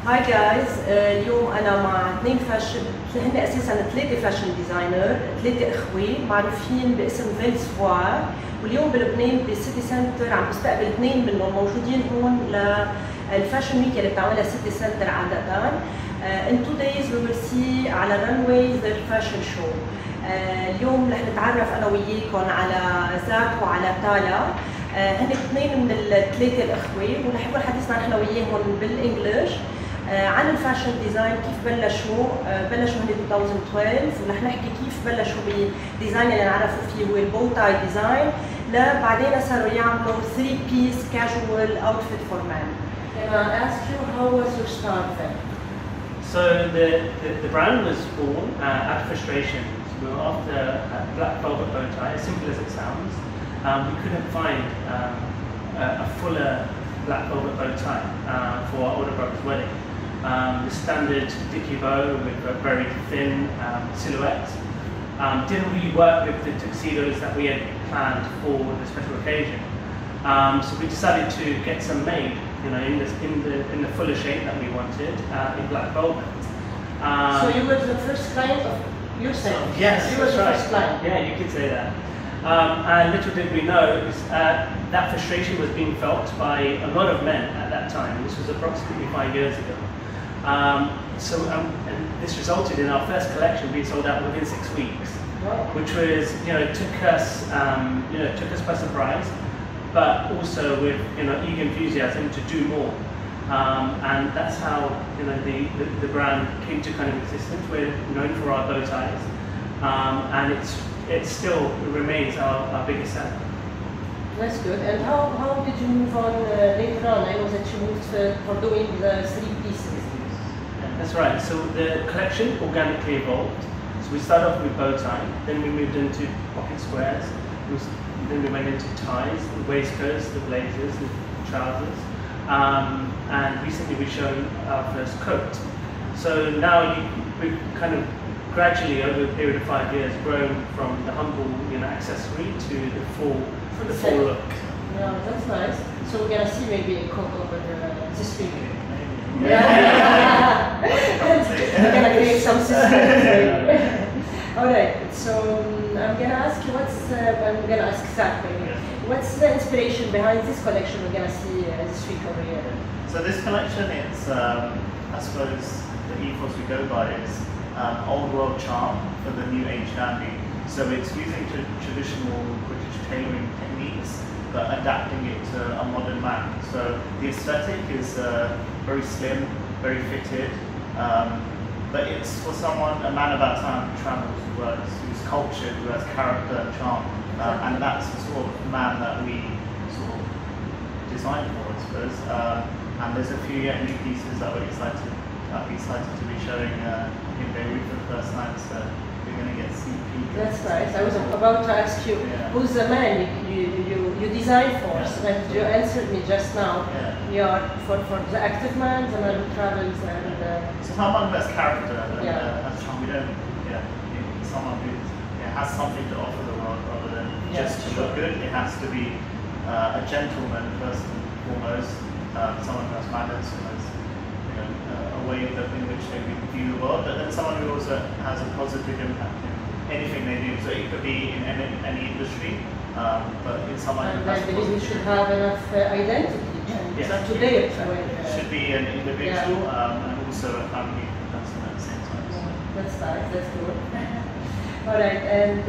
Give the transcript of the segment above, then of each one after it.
هاي جايز، اليوم أنا مع اثنين فاشن، هن أساساً ثلاثة فاشن ديزاينر، ثلاثة إخوة معروفين باسم فيلسفوار، واليوم بلبنان بسيتي سنتر عم بستقبل اثنين منهم موجودين هون للفاشن ويك اللي بتعملها سيتي سنتر عادة. In 2 days we will see على runways their fashion show. اليوم رح نتعرف أنا وياكم على زاك وعلى تالا. هن اثنين من الثلاثة الإخوة، ورح يكون حديثنا نحن وياهم بالإنجليش عن الفاشن ديزاين، كيف بلشوا هن 2012، ورح نحكي كيف بلشوا بالديزاين اللي نعرفوا فيه هو البو تاي ديزاين، لبعدين صاروا يعملوا 3 piece casual outfit for men. Can I ask you, how was your start then? So the brand was born out of frustration. We were after a black velvet bow tie, as simple as it sounds. We couldn't find a fuller black velvet bow tie for our older brother's wedding. The standard dicky bow with a very thin silhouette didn't really work with the tuxedos that we had planned for the special occasion. So we decided to get some made, you know, in the fuller shape that we wanted in black velvet. So you were the first client of yourself? Yes, you were the right. first client. Yeah, you could say that. And little did we know that frustration was being felt by a lot of men at that time. This was approximately 5 years ago. And this resulted in our first collection being sold out within 6 weeks, Wow. which was, took us by surprise, but also with, eager enthusiasm to do more. And that's how, the brand came to kind of existence. We're known for our bow ties, and it still remains our biggest seller. That's good. And how did you move on later on? I know that you moved for doing the 3 pieces. That's right. So the collection organically evolved. So we started off with bow tie, then we moved into pocket squares, then we went into ties, the waistcoats, the blazers, the trousers, and recently we've shown our first coat. So now we've kind of gradually, over a period of 5 years, grown from the humble, accessory to the full look. Yeah, that's nice. So we're gonna see maybe a coat over this week. Yeah. We're gonna create some system. All right. So I'm gonna ask you I'm gonna ask Zach maybe. What's the inspiration behind this collection we're gonna see this week over here? So this collection, it's I suppose the ethos we go by is old world charm for the new age dandy. So it's using traditional British tailoring techniques, but adapting it to a modern man. So the aesthetic is very slim, very fitted, but it's for someone, a man about town who travels, who's cultured, who has character and charm, and that's the sort of man that we sort of designed for, I suppose. And there's a few yet new pieces that we're excited to be showing in Beirut for the first time, so we're going to get sneak peek. That's nice. I was about to ask you, who's the man you design for? And you answered me just now. You are for the active man, the man who travels, and someone who has character and has charm. We don't, someone who has something to offer the world rather than just to look good. It has to be a gentleman first and foremost, someone who has manners, who has a way in which they view the world, but then someone who also has a positive impact in anything they do. So it could be in any industry, but in someone who has. I believe we should have enough identity. Yes. Today, it should be an individual and also a family person at the same time. So. That's nice. That's good. All right. And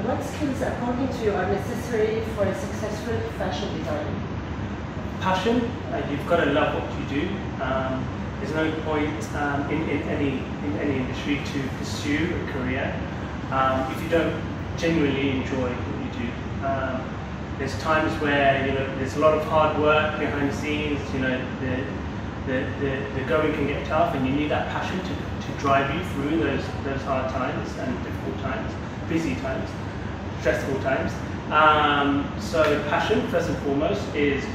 what skills, according to you, are necessary for a successful fashion design? Passion. You've got to love what you do. There's no point in any industry to pursue a career if you don't genuinely enjoy what you do. There's times where there's a lot of hard work behind the scenes. The going can get tough, and you need that passion to drive you through those hard times and difficult times, busy times, stressful times. So passion, first and foremost, is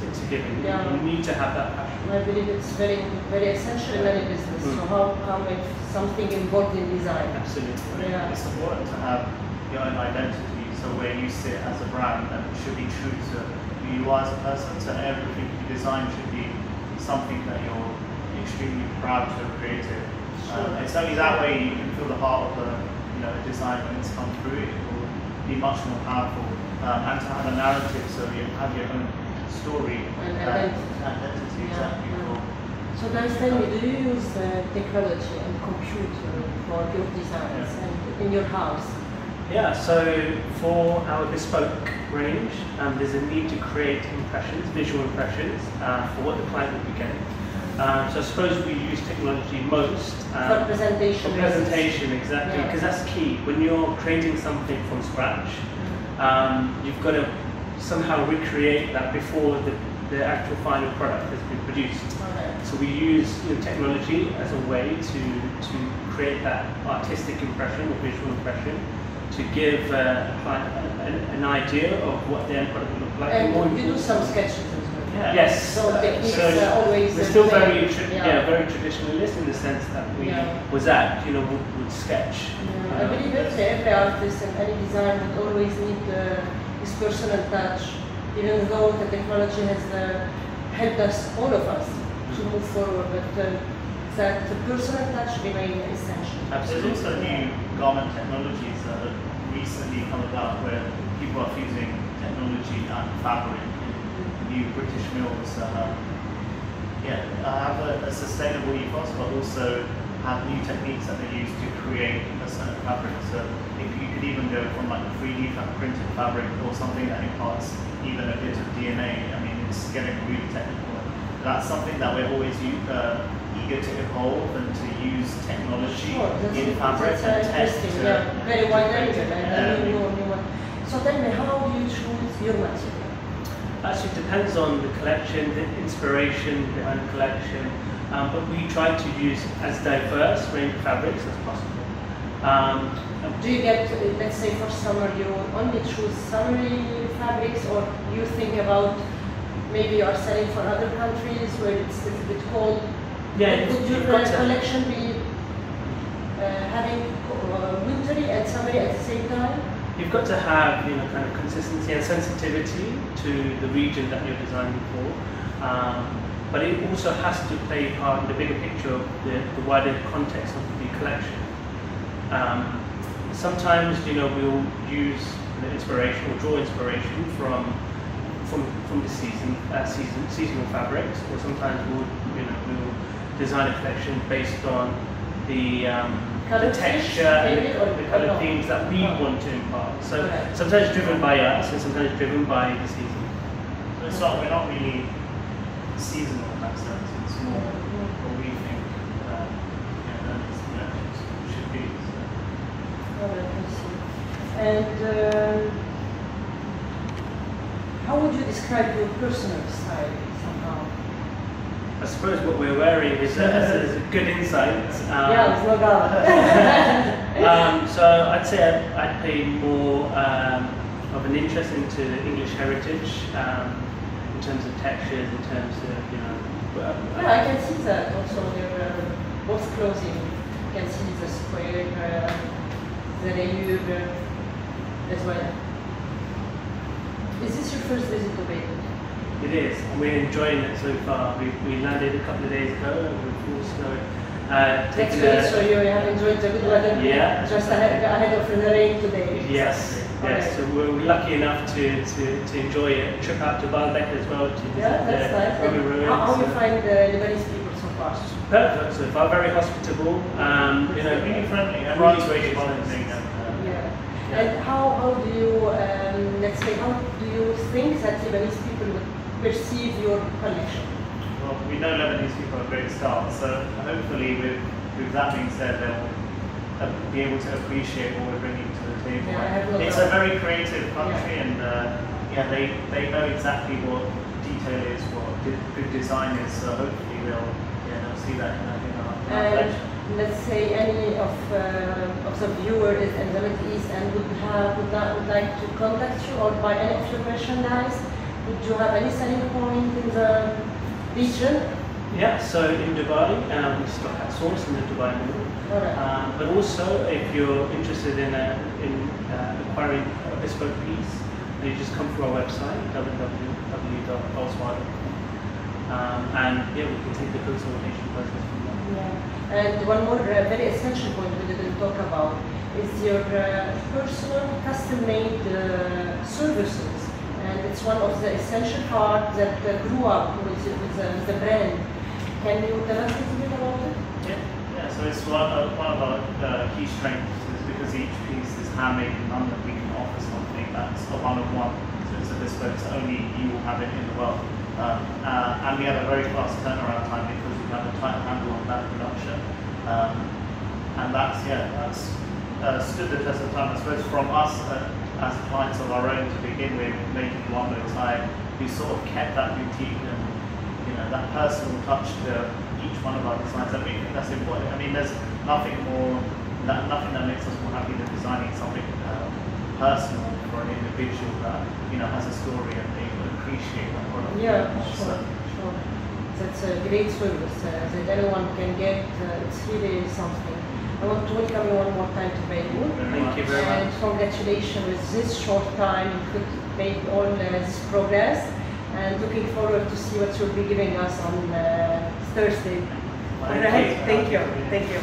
it's a given. You need to have that passion. I believe it's very very essential in any business. So how make something involved in design? Absolutely. Yeah. It's important to have your own identity. So where you sit as a brand, and it should be true to who you are as a person. So everything you design should be something that you're extremely proud to have created. It's only that way you can feel the heart of the design when it's come through. It will be much more powerful, and to have a narrative, so you have your own story and identity. Exactly. So guys, tell me, do you use technology and computer for your designs and in your house? Yeah, so for our bespoke range, there's a need to create impressions, visual impressions, for what the client will be getting. So I suppose we use technology most for presentation. For presentation, exactly, because that's key. When you're creating something from scratch, you've got to somehow recreate that before the actual final product has been produced. So we use technology as a way to create that artistic impression or visual impression, to give a client an idea of what the end product will look like. And you do some sketches as well. Yeah. Yes. So techniques always. We're still very traditionalist in the sense that we would sketch. I believe every artist and any design would always need this personal touch, even though the technology has helped us, all of us, to move forward, but that the personal touch remains essential. There's also new garment technologies that have recently come about where people are fusing technology and fabric in new British mills. Have a sustainable ethos, but also have new techniques that they use to create a certain fabric. So if you could even go from like a 3D printed fabric or something that imparts even a bit of DNA. I mean, it's getting really technical. That's something that we're always eager to evolve and to use technology in fabric and tech. Very wide angle. So tell me, how do you choose your material? Actually, it depends on the collection, the inspiration behind the collection, but we try to use as diverse range of fabrics as possible. Do you get, let's say for summer, you only choose summery fabrics, or you think about maybe you are selling for other countries where it's a little bit cold? Yeah, would your collection be having wintry and summery at the same time? You've got to have kind of consistency and sensitivity to the region that you're designing for, but it also has to play part in the bigger picture of the wider context of the collection. Sometimes we'll use the inspiration or draw inspiration from the seasonal fabrics, or sometimes we'll design a collection based on the texture and the colour themes that we want to impart. So sometimes driven by us and sometimes driven by the season. So we're not really seasonal in that sense. It's more what we think should be. And how would you describe your personal style somehow? I suppose what we're wearing is a good insight. It's no doubt. So I'd say I'd pay more of an interest into English heritage in terms of textures, in terms of I can see that also on your both clothing. You can see the square, the rayure as well. Is this your first visit to Beirut? It is, and we're enjoying it so far. We landed a couple of days ago and we're also that's good, so you have enjoyed the good weather? Yeah. Just ahead of the rain today? Yes, yes. So we're lucky enough to enjoy a trip out to Baalbek as well. That's nice. How you find the Lebanese people so far? Perfect so far, very hospitable. Really friendly. Everyone's really welcoming. And how do you, let's say, how do you think that Lebanese people would perceive your collection? Well, we know Lebanese people are great start, so hopefully with that being said, they'll be able to appreciate what we're bringing to the table. It's a very creative country, and they know exactly what detail is, what good design is, so hopefully they'll see that in our collection. Let's say any of the viewers in the Middle East and would like to contact you or buy any of your merchandise, would you have any selling point in the region? Yeah, so in Dubai, we stock at source in the Dubai Mall. But also, if you're interested in acquiring a bespoke piece, you just come through our website, www.velsvoir.com. and yeah, we can take the post-automation process from there. Yeah. And one more very essential point we didn't talk about is your personal custom-made services. And it's one of the essential parts that grew up with the brand. Can you tell us a little bit about it? Yeah. So it's one of our key strengths is because each piece is handmade in London, we can offer something that's a one-of-one. So it's a bespoke, so only you will have it in the world. And we have a very fast turnaround time because we have a tight handle on that production. And that's stood the test of time. I suppose from us as clients of our own to begin with, making one bow tie, we sort of kept that boutique and that personal touch to each one of our designs. And we think that's important. I mean, there's nothing that makes us more happy than designing something personal for an individual that has a story and they will appreciate that product. Yeah, sure. That's a great service that anyone can get. It's really something. I want to welcome you one more time to Beirut. Thank you very much. And congratulations with this short time you could make all this progress. And looking forward to see what you'll be giving us on Thursday. All right. Thank you. Thank you.